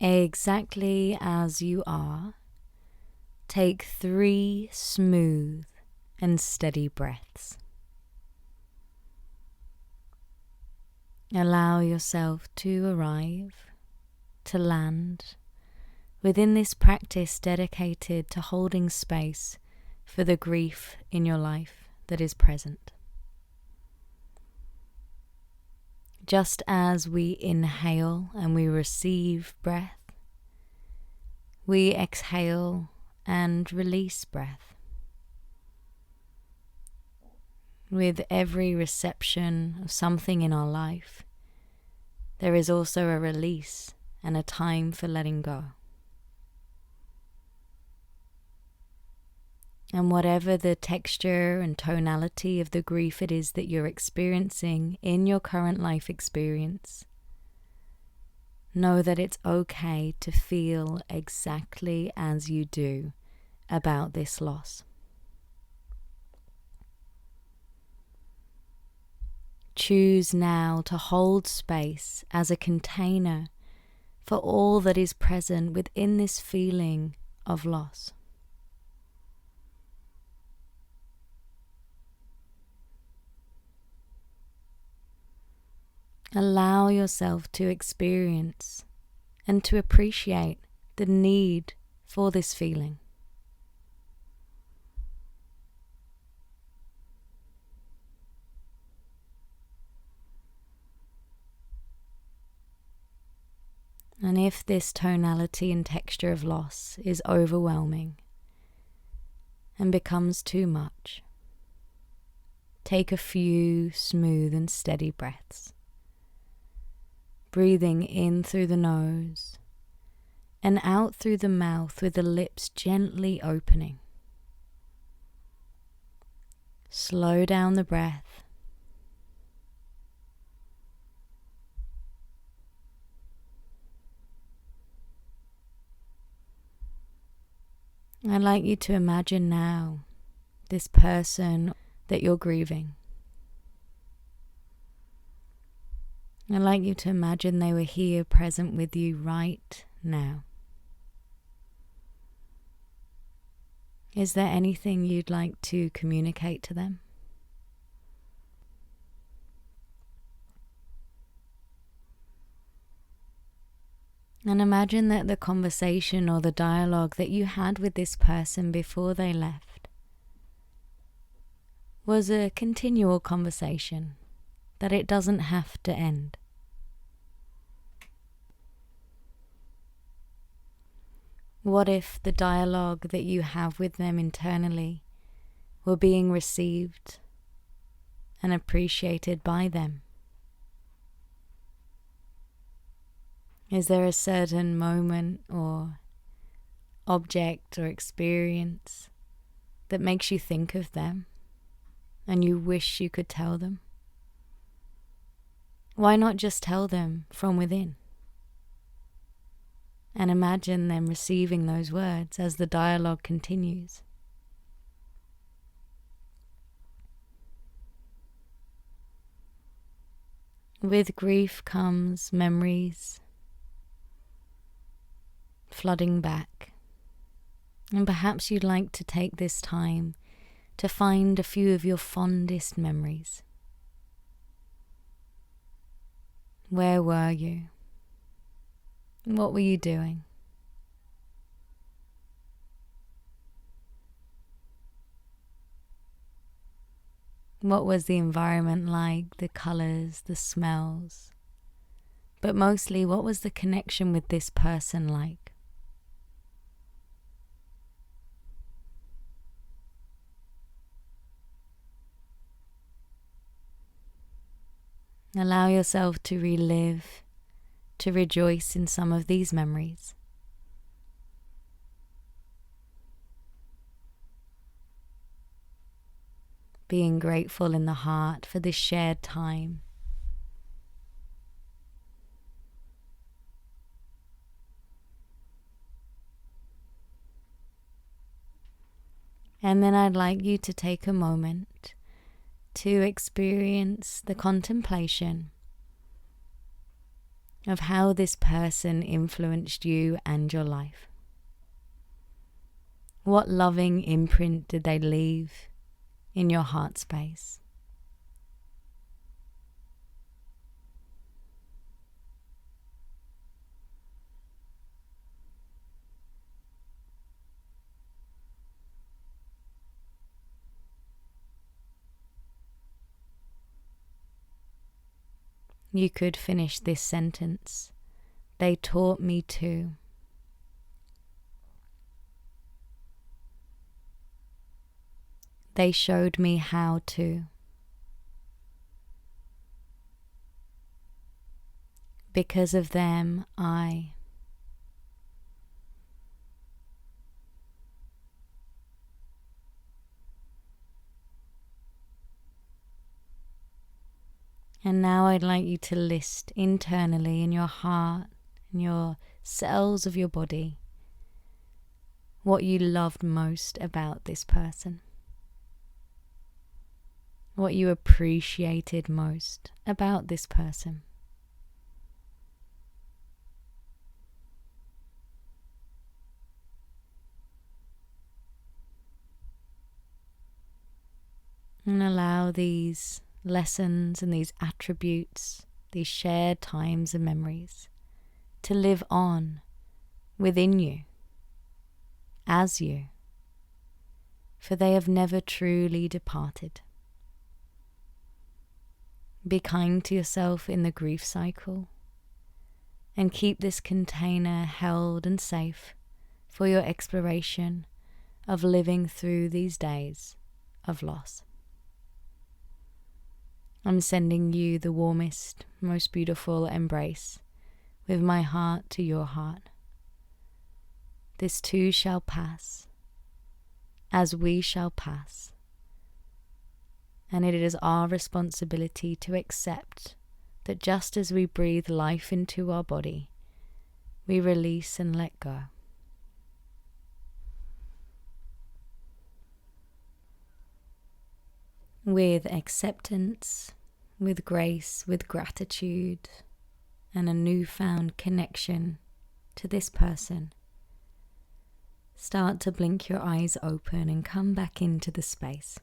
Exactly as you are, take 3 smooth and steady breaths. Allow yourself to arrive, to land within this practice dedicated to holding space for the grief in your life that is present. Just as we inhale and we receive breath, we exhale and release breath. With every reception of something in our life, there is also a release and a time for letting go. And whatever the texture and tonality of the grief it is that you're experiencing in your current life experience, know that it's okay to feel exactly as you do about this loss. Choose now to hold space as a container for all that is present within this feeling of loss. Allow yourself to experience and to appreciate the need for this feeling. And if this tonality and texture of loss is overwhelming and becomes too much, take a few smooth and steady breaths. Breathing in through the nose and out through the mouth with the lips gently opening. Slow down the breath. I'd like you to imagine now this person that you're grieving. I'd like you to imagine they were here present with you right now. Is there anything you'd like to communicate to them? And imagine that the conversation or the dialogue that you had with this person before they left was a continual conversation, that it doesn't have to end. What if the dialogue that you have with them internally were being received and appreciated by them? Is there a certain moment or object or experience that makes you think of them and you wish you could tell them? Why not just tell them from within? And imagine them receiving those words as the dialogue continues. With grief comes memories flooding back. And perhaps you'd like to take this time to find a few of your fondest memories. Where were you? What were you doing? What was the environment like, the colors, the smells? But mostly, what was the connection with this person like? Allow yourself to relive, to rejoice in some of these memories. Being grateful in the heart for this shared time. And then I'd like you to take a moment to experience the contemplation of how this person influenced you and your life. What loving imprint did they leave in your heart space? You could finish this sentence. They taught me to. They showed me how to. Because of them, I. And now I'd like you to list internally in your heart, in your cells of your body, what you loved most about this person. What you appreciated most about this person. And allow these lessons and these attributes, these shared times and memories, to live on within you, as you, for they have never truly departed. Be kind to yourself in the grief cycle, and keep this container held and safe for your exploration of living through these days of loss. I'm sending you the warmest, most beautiful embrace with my heart to your heart. This too shall pass, as we shall pass. And it is our responsibility to accept that just as we breathe life into our body, we release and let go. With acceptance, with grace, with gratitude, and a newfound connection to this person, start to blink your eyes open and come back into the space.